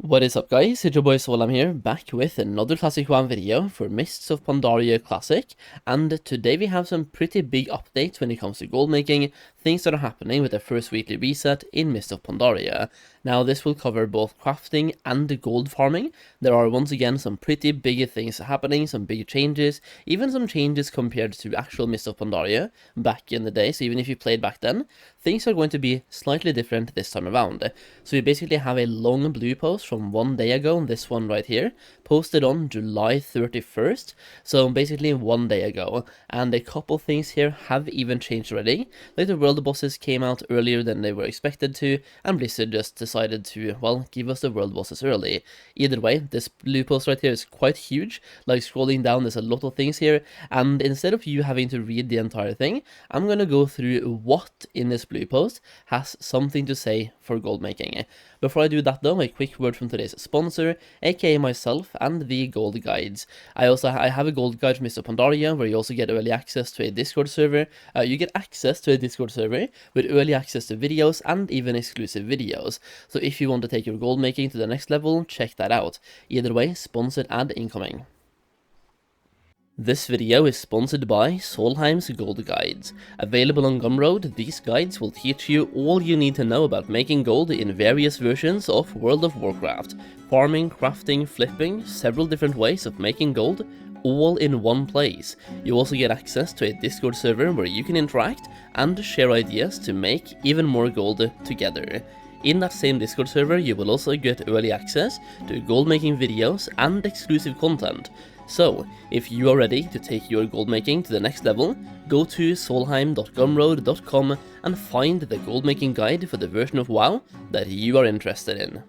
What is up guys, it's your boy Solheim here, back with another Classic WoW video for Mists of Pandaria Classic, and today we have some pretty big updates when it comes to gold making, things that are happening with the first weekly reset in Mists of Pandaria. Now this will cover both crafting and gold farming. There are once again some pretty big things happening, some big changes, even some changes compared to actual Mists of Pandaria back in the day, so even if you played back then, things are going to be slightly different this time around. So we basically have a long blue post from 1 day ago, this one right here, posted on July 31st, so basically 1 day ago, and a couple things here have even changed already. Like the world bosses came out earlier than they were expected to, and Blizzard just decided to, well, give us the world bosses early. Either way, this blue post right here is quite huge. Like scrolling down, there's a lot of things here, and instead of you having to read the entire thing, I'm gonna go through what in this blue post has something to say for gold making. Before I do that though, a quick word from today's sponsor, aka myself and the gold guides. I have a gold guide from Mists of Pandaria where you also get early access to a Discord server. You get access to a Discord server with early access to videos and even exclusive videos. So if you want to take your gold making to the next level, check that out. Either way, sponsored ad incoming. This video is sponsored by Solheim's Gold Guides. Available on Gumroad, these guides will teach you all you need to know about making gold in various versions of World of Warcraft. Farming, crafting, flipping, several different ways of making gold, all in one place. You also get access to a Discord server where you can interact and share ideas to make even more gold together. In that same Discord server, you will also get early access to gold making videos and exclusive content. So, if you are ready to take your gold making to the next level, go to solheim.gumroad.com and find the gold making guide for the version of WoW that you are interested in.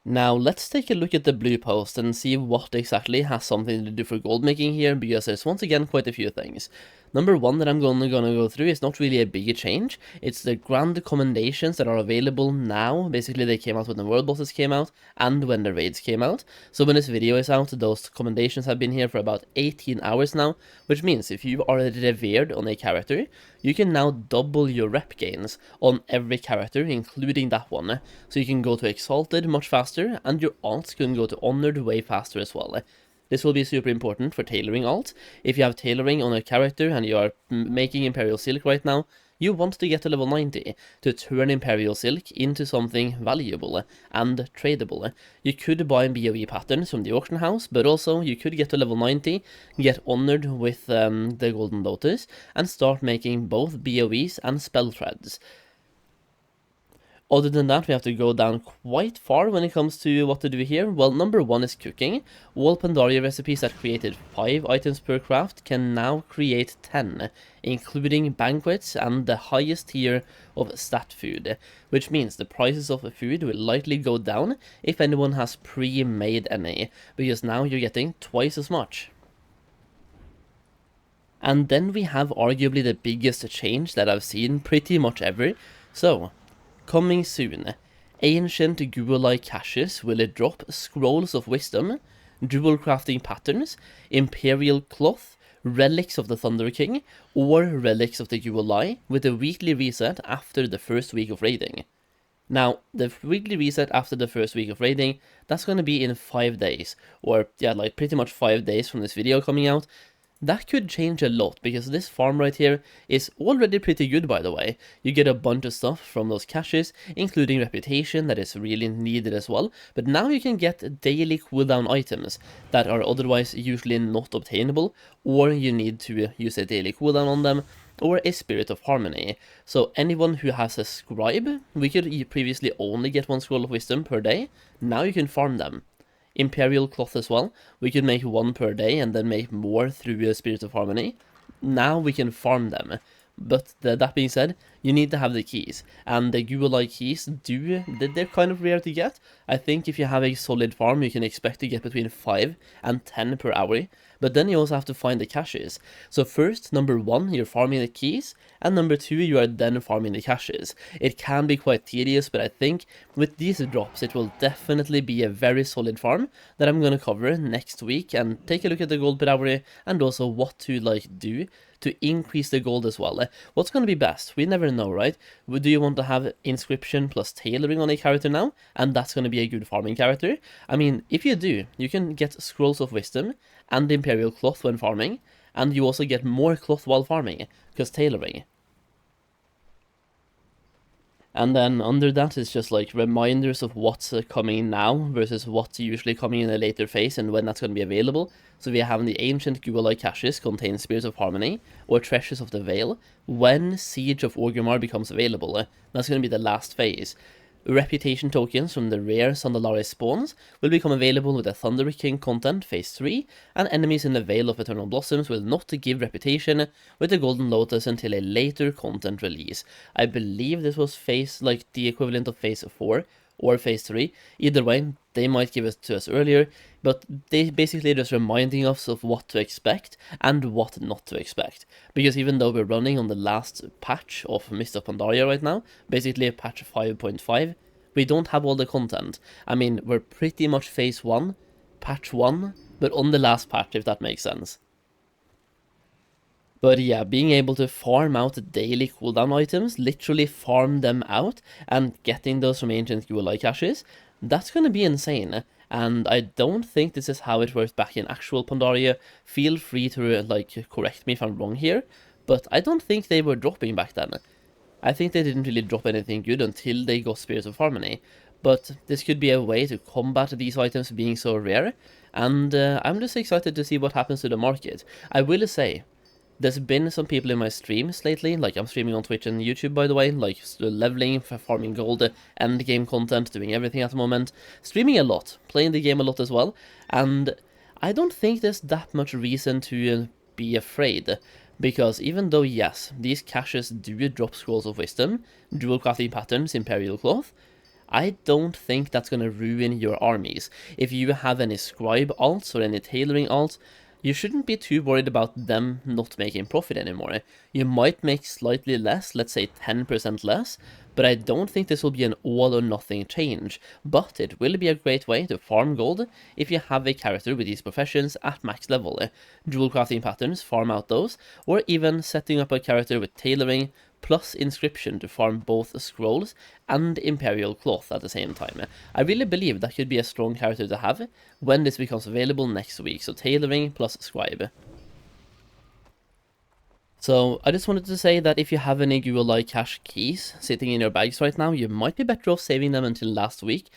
Now let's take a look at the blue post and see what exactly has something to do for gold making here, because there's once again quite a few things. Number one that I'm gonna go through is not really a big change. It's the grand commendations that are available now. Basically they came out when the world bosses came out and when the raids came out. So when this video is out, those commendations have been here for about 18 hours now, which means if you are revered on a character, you can now double your rep gains on every character, including that one. So you can go to Exalted much faster, and your alts can go to Honored way faster as well. This will be super important for tailoring alt. If you have tailoring on a character and you are making Imperial Silk right now, you want to get to level 90 to turn Imperial Silk into something valuable and tradable. You could buy BOE patterns from the auction house, but also you could get to level 90, get honored with the Golden Lotus, and start making both BOEs and spell threads. Other than that, we have to go down quite far when it comes to what to do here. Well, number one is cooking. All Pandaria recipes that created 5 items per craft can now create 10, including banquets and the highest tier of stat food, which means the prices of food will likely go down if anyone has pre-made any, because now you're getting twice as much. And then we have arguably the biggest change that I've seen pretty much ever. So, coming soon, ancient Ghoul-like caches will drop scrolls of wisdom, dual crafting patterns, imperial cloth, relics of the Thunder King, or relics of the Ghoul-like with a weekly reset after the first week of raiding. Now, the weekly reset after the first week of raiding, that's gonna be in 5 days, or yeah, like pretty much 5 days from this video coming out. That could change a lot, because this farm right here is already pretty good, by the way. You get a bunch of stuff from those caches, including reputation that is really needed as well, but now you can get daily cooldown items that are otherwise usually not obtainable, or you need to use a daily cooldown on them, or a Spirit of Harmony. So anyone who has a scribe, we could previously only get 1 scroll of wisdom per day, now you can farm them. Imperial cloth as well, we could make 1 per day and then make more through a Spirit of Harmony. Now we can farm them, but that being said, you need to have the keys, and the Ghoul-like keys they're kind of rare to get. I think if you have a solid farm, you can expect to get between 5 and 10 per hour, but then you also have to find the caches. So first, number 1, you're farming the keys, and number 2, you are then farming the caches. It can be quite tedious, but I think with these drops, it will definitely be a very solid farm that I'm gonna cover next week, and take a look at the gold per hour, and also what to do to increase the gold as well. What's going to be best? We never know, right? Do you want to have inscription plus tailoring on a character now, and that's going to be a good farming character? I mean, if you do, you can get Scrolls of Wisdom and Imperial Cloth when farming, and you also get more cloth while farming, because tailoring. And then under that is just like reminders of what's coming now versus what's usually coming in a later phase and when that's going to be available. So we have the ancient Gua-like caches contain Spirits of Harmony or Treasures of the Veil when Siege of Orgrimmar becomes available. That's going to be the last phase. Reputation tokens from the rare Sandalaris spawns will become available with the Thunder King content Phase 3, and enemies in the Veil of Eternal Blossoms will not give reputation with the Golden Lotus until a later content release. I believe this was the equivalent of Phase 4 or Phase 3. Either way, they might give it to us earlier, but they basically just reminding us of what to expect and what not to expect. Because even though we're running on the last patch of Mists of Pandaria right now, basically patch 5.5, we don't have all the content. I mean, we're pretty much Phase 1, patch 1, but on the last patch, if that makes sense. But yeah, being able to farm out daily cooldown items, literally farm them out, and getting those from ancient Gua-like caches, that's gonna be insane. And I don't think this is how it works back in actual Pandaria. Feel free to correct me if I'm wrong here, but I don't think they were dropping back then. I think they didn't really drop anything good until they got Spirits of Harmony. But this could be a way to combat these items being so rare, and I'm just excited to see what happens to the market. I will say, there's been some people in my streams lately, like I'm streaming on Twitch and YouTube by the way, like leveling, farming gold, end game content, doing everything at the moment, streaming a lot, playing the game a lot as well, and I don't think there's that much reason to be afraid, because even though yes, these caches do drop Scrolls of Wisdom, dual crafting patterns, Imperial Cloth, I don't think that's gonna ruin your armies. If you have any scribe alts or any tailoring alts, you shouldn't be too worried about them not making profit anymore. You might make slightly less, let's say 10% less, but I don't think this will be an all or nothing change. But it will be a great way to farm gold if you have a character with these professions at max level. Dual crafting patterns, farm out those, or even setting up a character with tailoring plus inscription to farm both scrolls and Imperial Cloth at the same time. I really believe that could be a strong character to have when this becomes available next week, so tailoring plus scribe. So I just wanted to say that if you have any Gua-like cache keys sitting in your bags right now, you might be better off saving them until next week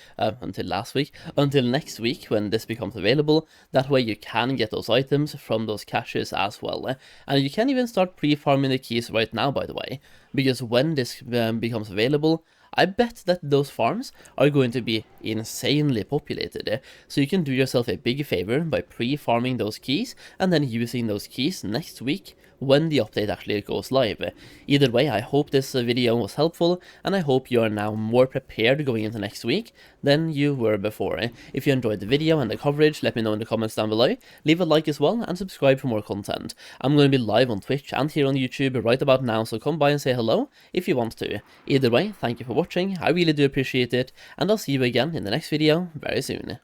when this becomes available. That way you can get those items from those caches as well. And you can even start pre-farming the keys right now, by the way, because when this becomes available, I bet that those farms are going to be insanely populated, so you can do yourself a big favor by pre-farming those keys and then using those keys next week when the update actually goes live. Either way, I hope this video was helpful, and I hope you are now more prepared going into next week than you were before. If you enjoyed the video and the coverage, let me know in the comments down below, leave a like as well, and subscribe for more content. I'm going to be live on Twitch and here on YouTube right about now, so come by and say hello if you want to. Either way, thank you for watching, I really do appreciate it, and I'll see you again in the next video very soon.